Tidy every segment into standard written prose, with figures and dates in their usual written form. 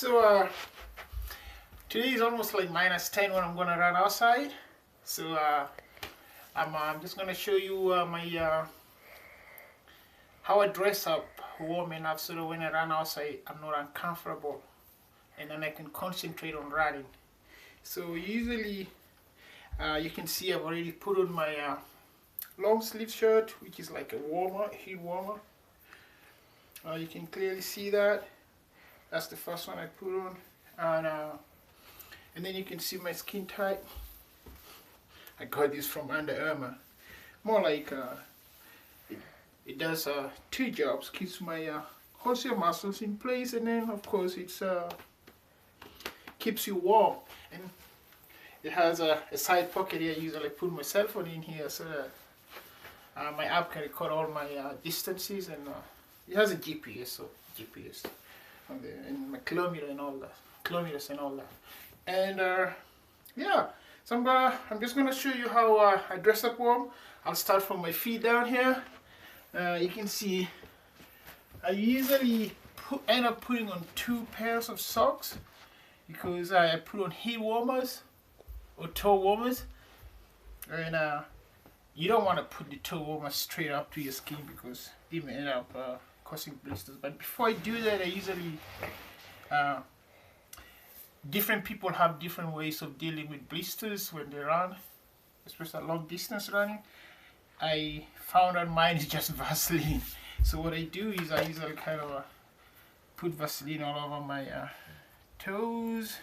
So today is almost like -10 when I'm gonna run outside. So I'm just gonna show you my how I dress up warming up so that when I run outside I'm not uncomfortable and then I can concentrate on running. So usually you can see I've already put on my long sleeve shirt, which is like a warmer, heat warmer. You can clearly see that. That's the first one I put on, and then you can see my skin tight. I got this from Under Armour. More like it does two jobs. Keeps my holds your muscles in place, and then of course it's keeps you warm. And it has a side pocket here. I usually put my cell phone in here so that my app can record all my distances, and it has a GPS, so GPS. And my kilometers and all that, and yeah. So I'm just gonna show you how I dress up warm. I'll start from my feet down here. You can see I usually end up putting on 2 pairs of socks because I put on heel warmers or toe warmers, and you don't want to put the toe warmers straight up to your skin because they may end up causing blisters. But before I do that, I usually different people have different ways of dealing with blisters when they run, especially long distance running. I found out mine is just Vaseline. So what I do is I usually kind of put Vaseline all over my toes,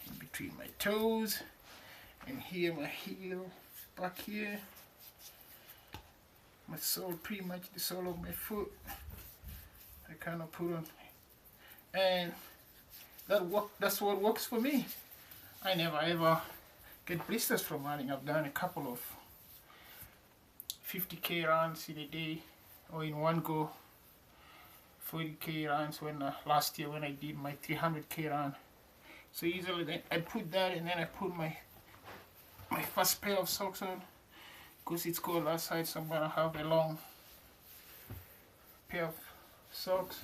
in between my toes, and here my heel, back here. My sole, pretty much the sole of my foot, I kind of put on, and that's what works for me. I never ever get blisters from running. I've done a couple of 50k runs in a day, or in one go 40k runs when last year when I did my 300k run. So usually I put that, and then I put my first pair of socks on. Because it's cold outside, so I'm gonna have a long pair of socks,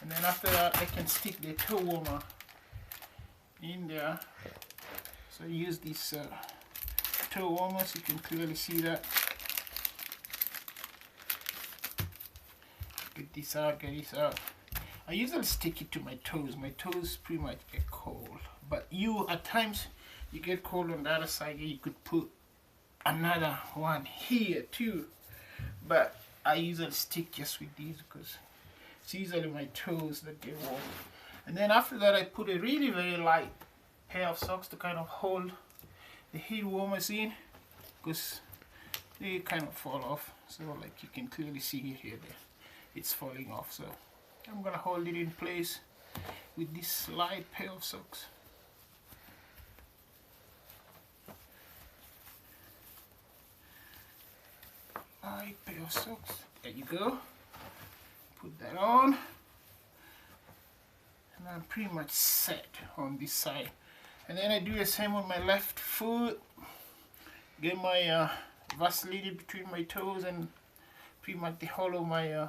and then after that I can stick the toe warmer in there. So I use this toe warmer, so you can clearly see that. Get this out, get this out. I usually stick it to my toes. My toes pretty much get cold, but at times you get cold on the other side. You could put another one here too, but I usually stick just with these because it's usually my toes that get warm. And then after that I put a really very light pair of socks to kind of hold the heat warmers in, because they kind of fall off. So like you can clearly see here that it's falling off. So I'm gonna hold it in place with this light pair of socks. Pair of socks. There you go. Put that on, and I'm pretty much set on this side. And then I do the same on my left foot. Get my Vaseline between my toes and pretty much the whole of my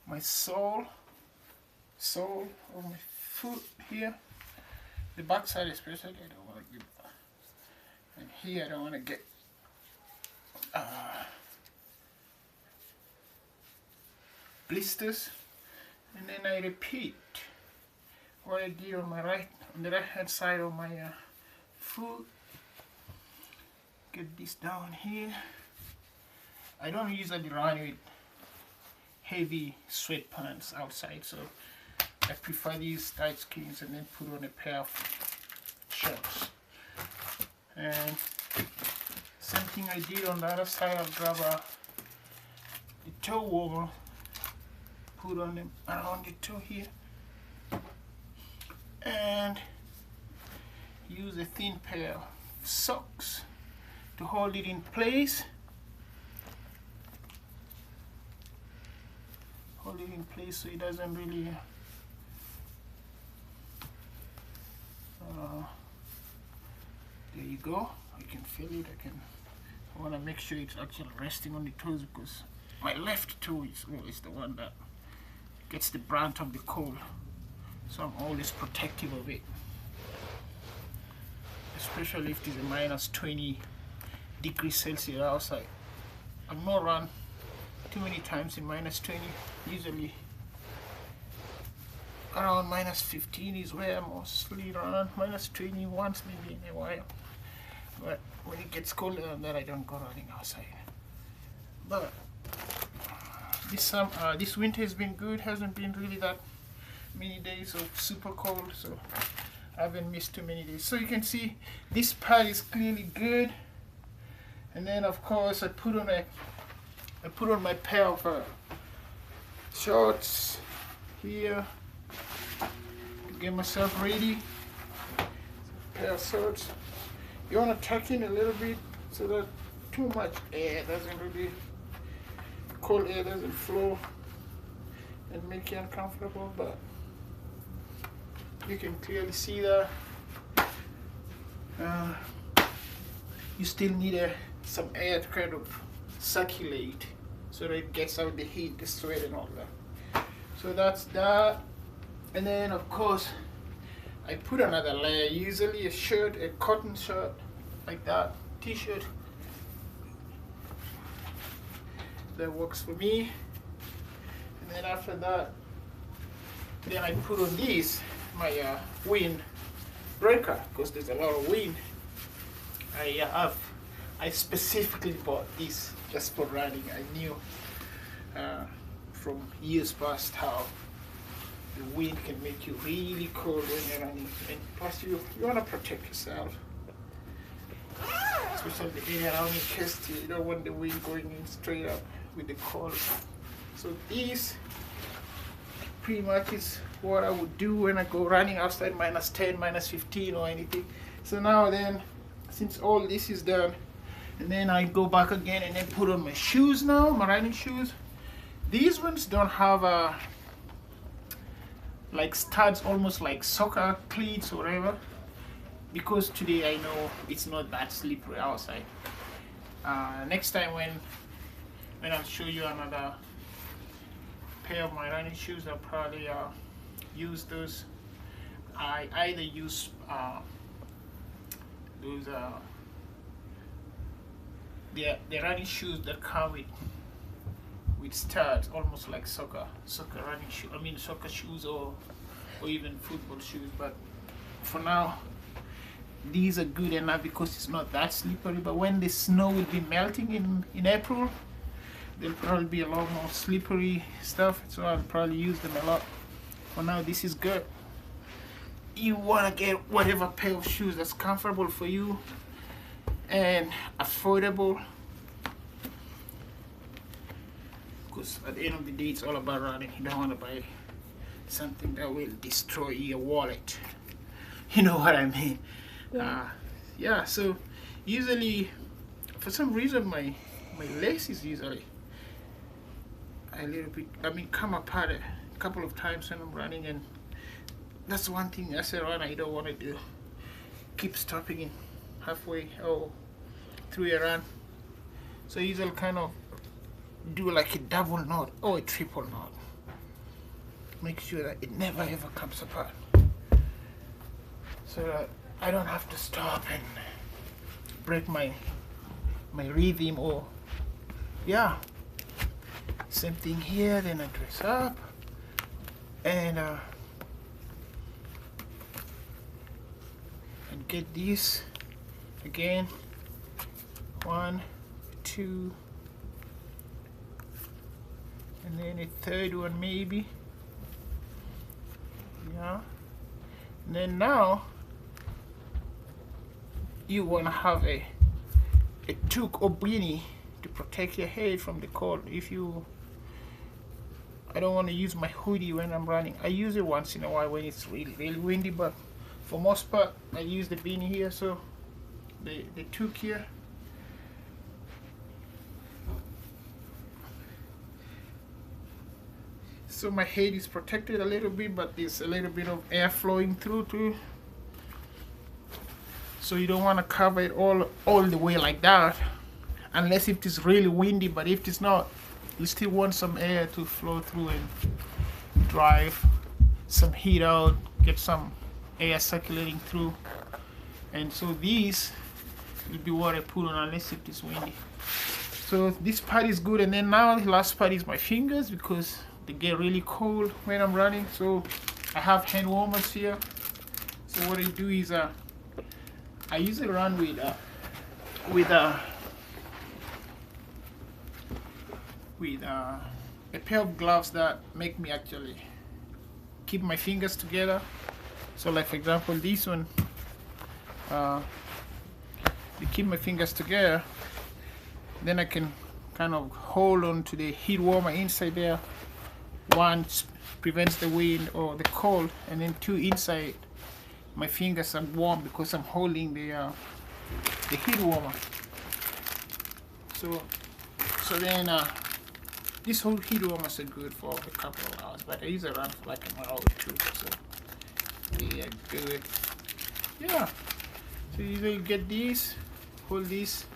my sole of my foot here. The back side especially, I don't want to get. And here I don't want to get blisters. And then I repeat what I did on the right hand side of my foot. Get this down here. I don't usually run with heavy sweatpants outside, so I prefer these tight skins and then put on a pair of shorts. And same thing I did on the other side. I'll grab the toe warmer, put on them around the toe here, and use a thin pair of socks to hold it in place. Hold it in place so it doesn't really there you go. I can feel it. I want to make sure it's actually resting on the toes, because my left toe is always the one that gets the brunt of the cold, so I'm always protective of it, especially if it's a minus 20 degrees Celsius outside. I've not run too many times in minus 20. Usually around minus 15 is where I mostly run. Minus 20 once maybe in a while, but when it gets colder than that, I don't go running outside. But this winter has been good. Hasn't been really that many days of super cold, so I haven't missed too many days. So you can see this part is clearly good. And then of course I put on my pair of shorts here to get myself ready. Pair of shorts. You want to tuck in a little bit so that too much air doesn't really, cold air doesn't flow and make you uncomfortable, but you can clearly see that you still need some air to kind of circulate so that it gets out the heat, the sweat and all that. So that's that. And then of course I put another layer, usually a shirt, a cotton shirt like that, t-shirt. That works for me. And then after that, then I put on this, my wind breaker, because there's a lot of wind. I specifically bought this just for running. I knew from years past how the wind can make you really cold when you're running, and plus you want to protect yourself, especially the area around your chest. You don't want the wind going in straight up with the cold. So this pretty much is what I would do when I go running outside minus 10, minus 15 or anything. So now then, since all this is done, and then I go back again and then put on my shoes now, my running shoes. These ones don't have like studs, almost like soccer cleats or whatever, because today I know it's not that slippery outside. Next time when I'll show you another pair of my running shoes, I'll probably use those. I either use those the running shoes that come with studs, almost like soccer running shoe. I mean soccer shoes or even football shoes. But for now, these are good enough because it's not that slippery. But when the snow will be melting in April, there'll probably be a lot more slippery stuff. So I'll probably use them a lot. For now, this is good. You want to get whatever pair of shoes that's comfortable for you and affordable, because at the end of the day it's all about running. You don't want to buy something that will destroy your wallet. You know what I mean? Yeah. So usually, for some reason, my laces usually a little bit, come apart a couple of times when I'm running, and that's one thing as a runner you don't want to do. Keep stopping in halfway or through a run. So you usually kind of do like a double knot or a triple knot. Make sure that it never ever comes apart, so that I don't have to stop and break my rhythm. Or same thing here. Then I dress up and get this again. 1, 2, and then a third one maybe. And then now you want to have a toque or beanie to protect your head from the cold. I don't want to use my hoodie when I'm running. I use it once in a while when it's really windy, but for most part I use the beanie here. So the toque here. So my head is protected a little bit, but there's a little bit of air flowing through too. So you don't want to cover it all the way like that, unless it is really windy. But if it's not, you still want some air to flow through and drive some heat out, get some air circulating through. And so these will be what I put on unless it is windy. So this part is good, and then now the last part is my fingers because they get really cold when I'm running. So I have hand warmers here. So what I do is I usually run with a pair of gloves that make me actually keep my fingers together. So like for example this one, they keep my fingers together. Then I can kind of hold on to the heat warmer inside there. One prevents the wind or the cold, and then two, inside my fingers are warm because I'm holding the heat warmer. So then this whole heat warmers are good for a couple of hours, but I usually run for like an hour or two. So they are good. Yeah. So you usually get these, hold these,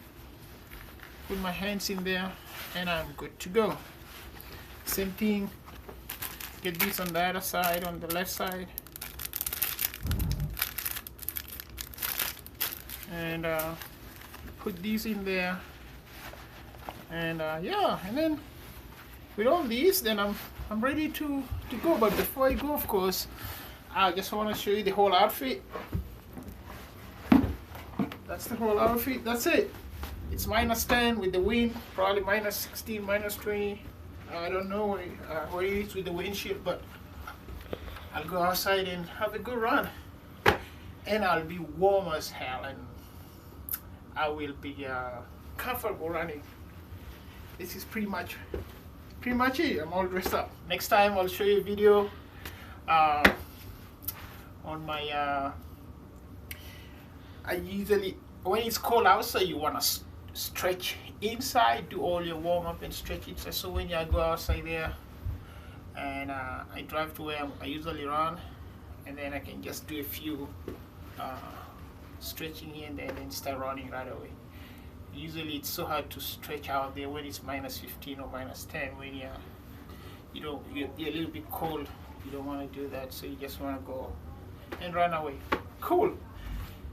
put my hands in there, and I'm good to go. Same thing, get this on the other side, on the left side, and put these in there, and yeah, and then with all these, then I'm ready to go. But before I go, of course, I just want to show you the whole outfit. That's the whole outfit. That's it. It's -10 with the wind, probably -16, -20. I don't know what it is with the windshield, but I'll go outside and have a good run. And I'll be warm as hell, and I will be comfortable running. This is pretty much it. I'm all dressed up. Next time I'll show you a video on my I usually, when it's cold outside, you want to stretch inside, do all your warm up and stretch inside. So when I go outside there and I drive to where I usually run, and then I can just do a few stretching here and then start running right away. Usually it's so hard to stretch out there when it's -15 or -10, when you're a little bit cold. You don't want to do that, so you just want to go and run away. Cool.